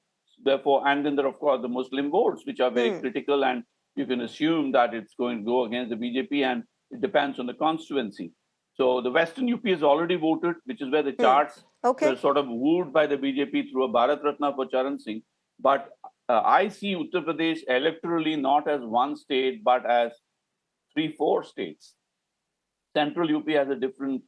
Therefore, and then there are, of course, the Muslim votes, which are very critical, and you can assume that it's going to go against the BJP, and it depends on the constituency. So the Western UP has already voted, which is where the charts were sort of wooed by the BJP through a Bharat Ratna for Charan Singh. But I see Uttar Pradesh electorally not as one state, but as 3-4 states. Central UP has a different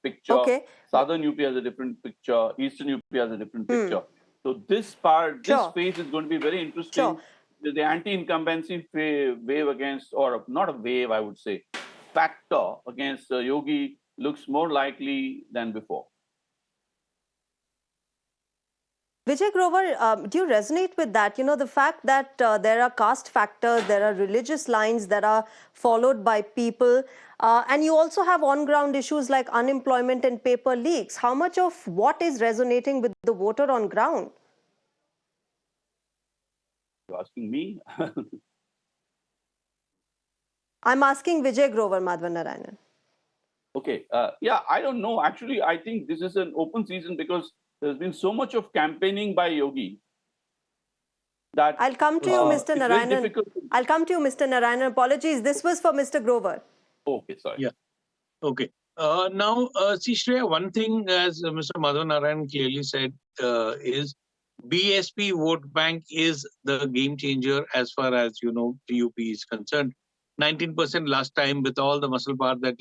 picture. Southern UP has a different picture. Eastern UP has a different picture. So this phase is going to be very interesting. The anti-incumbency wave against, or not a wave, I would say, factor against Yogi looks more likely than before. Vijay Grover, do you resonate with that? The fact that there are caste factors, there are religious lines that are followed by people, and you also have on-ground issues like unemployment and paper leaks. How much of what is resonating with the voter on ground? You're asking me? I'm asking Vijay Grover, Madhavan Narayanan. Okay. Yeah, I don't know. Actually, I think this is an open season because there's been so much of campaigning by Yogi that I'll come to you, Mr. Narayanan. I'll come to you, Mr. Narayanan. Apologies. This was for Mr. Grover. Okay, sorry. Yeah. Okay. Now, see, Shreya, one thing, as Mr. Madhavan Narayanan clearly said, is BSP vote bank is the game changer as far as, UP is concerned. 19% last time with all the muscle power that,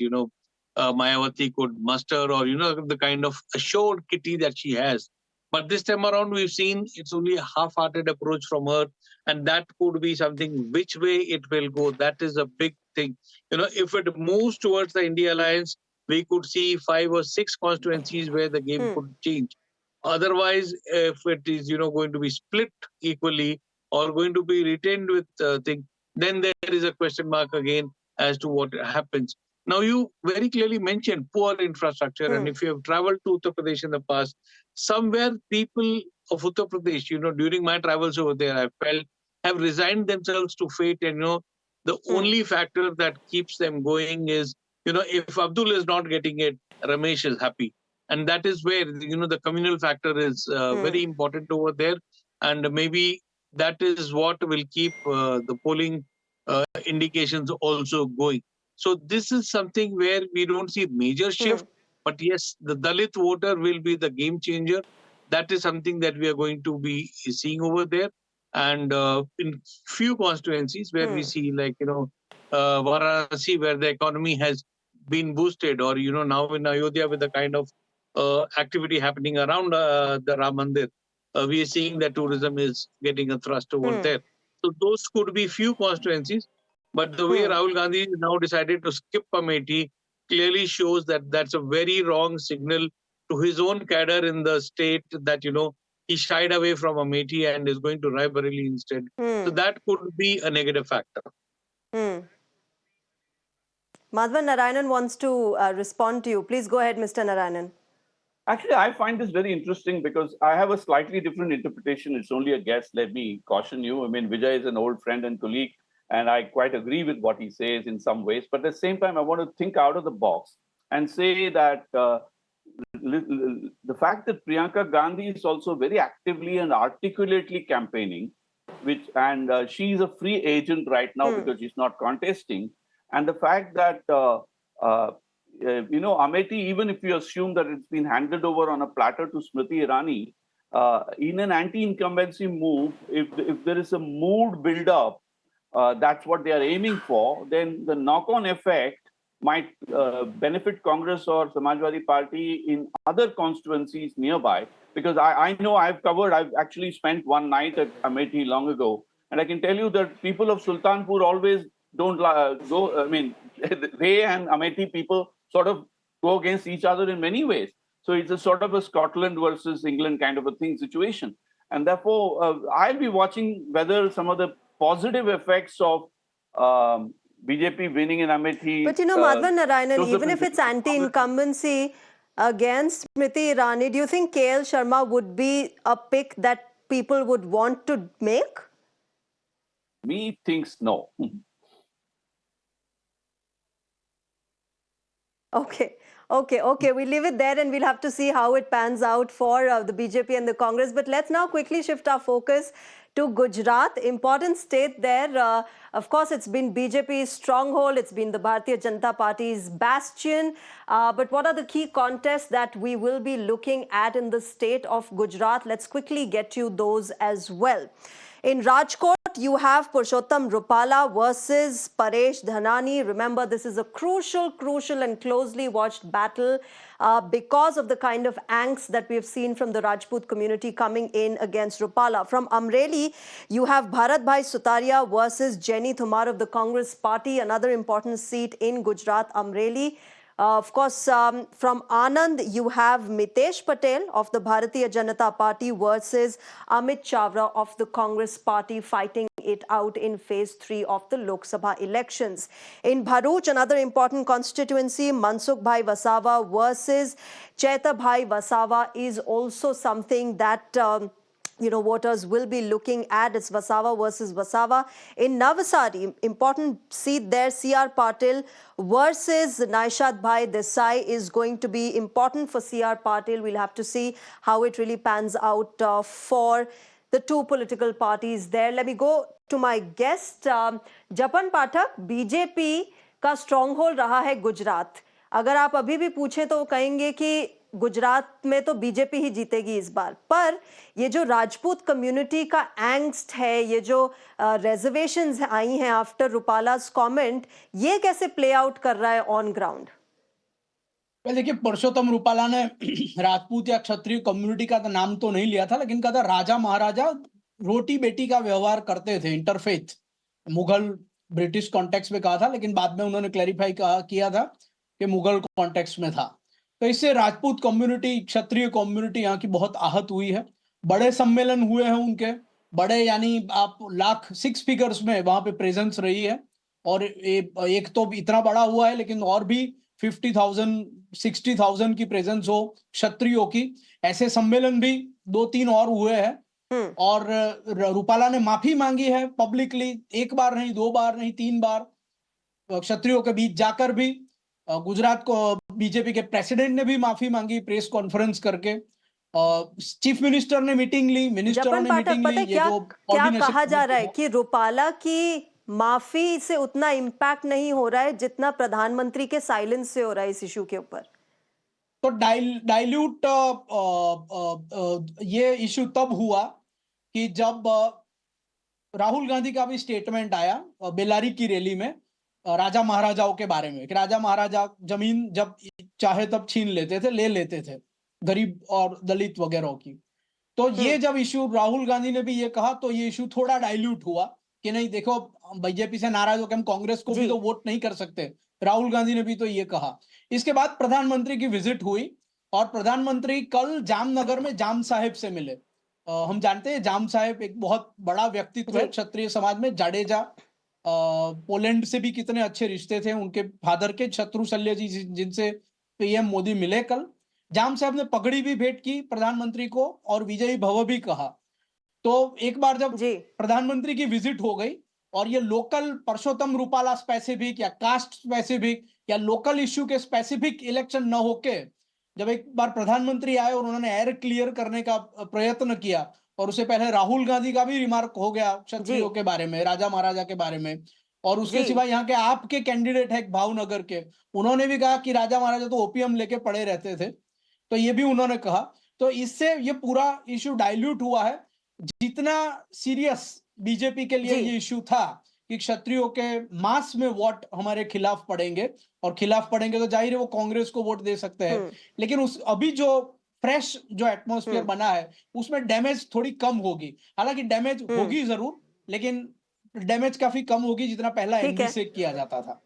Mayawati could muster, or, the kind of assured kitty that she has. But this time around, we've seen it's only a half-hearted approach from her. And that could be something, which way it will go. That is a big thing. If it moves towards the India Alliance, we could see 5 or 6 constituencies where the game could change. Otherwise, if it is, going to be split equally or going to be retained with thing, then there is a question mark again. as to what happens. Now, you very clearly mentioned poor infrastructure, and if you have traveled to Uttar Pradesh in the past, somewhere people of Uttar Pradesh, during my travels over there, I felt have resigned themselves to fate, and the only factor that keeps them going is, if Abdul is not getting it, Ramesh is happy, and that is where the communal factor is very important over there, and maybe that is what will keep the polling indications also going. So this is something where we don't see major shift, but yes, the Dalit voter will be the game changer. That is something that we are going to be seeing over there. And in few constituencies where we see, like, Varanasi, where the economy has been boosted, or, now in Ayodhya with the kind of activity happening around the Ram Mandir, we are seeing that tourism is getting a thrust over there. So those could be few constituencies. But the way Rahul Gandhi now decided to skip Amethi clearly shows that that's a very wrong signal to his own cadre in the state, that, he shied away from Amethi and is going to Raebareli instead. So that could be a negative factor. Madhavan Narayanan wants to respond to you. Please go ahead, Mr. Narayanan. Actually, I find this very interesting because I have a slightly different interpretation. It's only a guess. Let me caution you. I mean, Vijay is an old friend and colleague, and I quite agree with what he says in some ways. But at the same time, I want to think out of the box and say that the fact that Priyanka Gandhi is also very actively and articulately campaigning, and she is a free agent right now because she's not contesting, and the fact that Amethi, even if you assume that it's been handed over on a platter to Smriti Irani, in an anti-incumbency move, if there is a mood build-up, that's what they are aiming for, then the knock-on effect might benefit Congress or Samajwadi Party in other constituencies nearby. Because I know I've actually spent one night at Amethi long ago, and I can tell you that people of Sultanpur always don't go, I mean, they and Amethi people sort of go against each other in many ways. So it's a sort of a Scotland versus England kind of a situation. And therefore, I'll be watching whether some of the positive effects of BJP winning in Amethi. But Madhavan Narayanan, even if it's anti-incumbency against Smriti Irani, do you think KL Sharma would be a pick that people would want to make? Me thinks no. Okay. We leave it there, and we'll have to see how it pans out for the BJP and the Congress. But let's now quickly shift our focus to Gujarat, important state there. Of course, it's been BJP's stronghold. It's been the Bharatiya Janata Party's bastion. But what are the key contests that we will be looking at in the state of Gujarat? Let's quickly get you those as well. In Rajkot, you have Purushottam Rupala versus Paresh Dhanani. Remember, this is a crucial and closely watched battle because of the kind of angst that we have seen from the Rajput community coming in against Rupala. From Amreli, you have Bharat Bhai Sutaria versus Jenny Thumar of the Congress Party, another important seat in Gujarat, Amreli. Of course, from Anand, you have Mitesh Patel of the Bharatiya Janata Party versus Amit Chavra of the Congress Party, fighting it out in phase 3 of the Lok Sabha elections. In Bharuch, another important constituency, Mansukh Bhai Wasawa versus Chaita Bhai Wasawa is also something that voters will be looking at. It's Wasawa versus Wasawa. In Navsari, important seat there, Sr Patil versus Naishad Bhai Desai is going to be important for Sr Patil. We'll have to see how it really pans out for the two political parties there. Let me go to my guest. Japan Pathak, BJP का stronghold रहा है गुजरात. अगर आप अभी भी पूछें तो कहेंगे कि गुजरात में तो बीजेपी ही जीतेगी इस बार, पर ये जो राजपूत कम्युनिटी का एंगस्ट है, ये जो रिजर्वेशंस आई हैं आफ्टर रूपाला's कमेंट, ये कैसे प्ले आउट कर रहा है ऑन ग्राउंड? देखिए, पुरुषोत्तम रूपाला ने राजपूत या क्षत्रिय कम्युनिटी का तो नाम तो नहीं लिया था, लेकिन कहा था राजा महाराजा रोटी बेटी का व्यवहार करते थे, इंटरफेथ, मुगल ब्रिटिश कॉन्टेक्स्ट में कहा था, लेकिन बाद में उन्होंने क्लैरिफाई किया था कि मुगल कॉन्टेक्स्ट में था। तो इससे राजपूत कम्युनिटी, क्षत्रिय कम्युनिटी यहाँ की बहुत आहत हुई है। बड़े सम्मेलन हुए हैं उनके, बड़े, यानी आप लाख 6 फिगर्स में वहां पे प्रेजेंस रही है, और एक तो इतना बड़ा हुआ है, लेकिन और भी 50,000 60,000 की प्रेजेंस हो क्षत्रियों की, ऐसे सम्मेलन भी 2-3 और हुए हैं। और रूपाला ने माफी मांगी है पब्लिकली, एक बार नहीं, 2 बार नहीं, 3 बार क्षत्रियों के बीच जाकर भी। गुजरात को बीजेपी के प्रेसिडेंट ने भी माफी मांगी प्रेस कॉन्फ्रेंस करके। चीफ मिनिस्टर ने मीटिंग ली, मिनिस्टरों जपन ने पाठक, मीटिंग पता ली। है क्या क्या कहा जा रहा है कि रूपाला की माफी से उतना इम्पैक्ट नहीं हो रहा है जितना प्रधानमंत्री के साइलेंस से हो रहा है इस इशू के ऊपर। तो डाइल्यूट ये इशू तब हुआ कि जब राहुल गांधी का भी स्टेटमेंट आया बेलारी की रैली में राजा महाराजाओं के बारे में, कि राजा महाराजा जमीन जब चाहे तब छीन लेते थे, ले लेते थे गरीब और दलित वगैरह की। तो ये जब इशू राहुल गांधी ने भी ये कहा, तो ये इशू थोड़ा डाइल्यूट हुआ कि नहीं देखो, बीजेपी से नाराज होकर हम कांग्रेस को भी तो वोट नहीं कर सकते। राहुल गांधी ने भी तो ये कहा। इसके बाद प्रधानमंत्री की विजिट हुई और प्रधानमंत्री कल जामनगर में जाम साहेब से मिले। हम जानते हैं जाम साहेब एक बहुत बड़ा व्यक्तित्व है क्षत्रिय समाज में। जाडेजा पोलैंड से भी कितने अच्छे रिश्ते थे उनके फादर के, शत्रु शल्य जी, जिनसे पीएम मोदी मिले कल। जाम साहब ने पगड़ी भी भेंट की प्रधानमंत्री को और विजयी भव भी कहा। तो एक बार जब प्रधानमंत्री की विजिट हो गई और ये लोकल परसोत्तम रूपाला स्पेसिफिक या कास्ट स्पेसिफिक या लोकल इश्यू के स्पेसिफिक इलेक्शन न होके जब एक बार प्रधानमंत्री आए और उन्होंने एयर क्लियर करने का प्रयत्न किया, और उससे पहले राहुल गांधी का भी रिमार्क हो गया क्षत्रियों के बारे में, राजा महाराजा के बारे में, और उसके सिवा यहाँ के आपके कैंडिडेट है भावनगर के, उन्होंने भी कहा कि राजा महाराजा तो ओपीएम लेके पड़े रहते थे, तो ये भी उन्होंने कहा। तो इससे ये पूरा इश्यू डाइल्यूट हुआ है। जितना सीरियस बीजेपी के लिए ये इश्यू था कि क्षत्रियों के मास में वोट हमारे खिलाफ पड़ेंगे, और खिलाफ पड़ेंगे तो जाहिर है वो कांग्रेस को वोट दे सकते हैं, लेकिन उस अभी जो फ्रेश जो एटमॉस्फेयर बना है उसमें डैमेज थोड़ी कम होगी। हालांकि डैमेज होगी जरूर, लेकिन डैमेज काफी कम होगी जितना पहला एमपी से किया जाता था।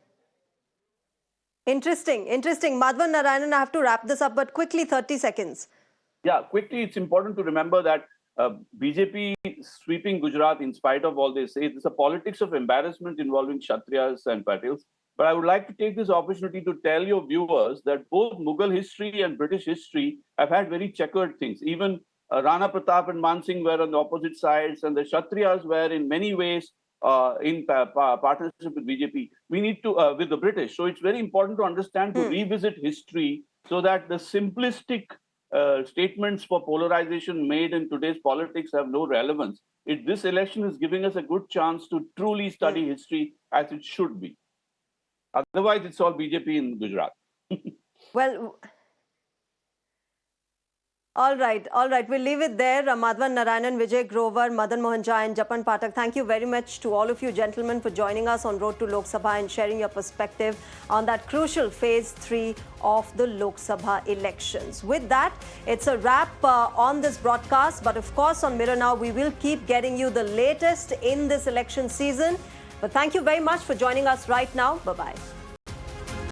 Interesting. Madhavan Narayanan, I have to wrap this up, but quickly, 30 seconds. Yeah, quickly, it's important to remember that BJP sweeping Gujarat, in spite of all they say, it's a politics of embarrassment involving Kshatriyas and Patels. But I would like to take this opportunity to tell your viewers that both Mughal history and British history have had very checkered things. Even Rana Pratap and Man Singh were on the opposite sides, and the Kshatriyas were in many ways in partnership with BJP. We need to, with the British. So it's very important to understand, to revisit history so that the simplistic statements for polarization made in today's politics have no relevance. This election is giving us a good chance to truly study history as it should be. Otherwise, it's all BJP in Gujarat. Well, all right. We'll leave it there. Madhavan Narayanan, Vijay Grover, Madan Mohan Jha and Japan Pathak, thank you very much to all of you gentlemen for joining us on Road to Lok Sabha and sharing your perspective on that crucial phase 3 of the Lok Sabha elections. With that, it's a wrap on this broadcast. But of course, on Mirror Now, we will keep getting you the latest in this election season. But thank you very much for joining us right now. Bye-bye.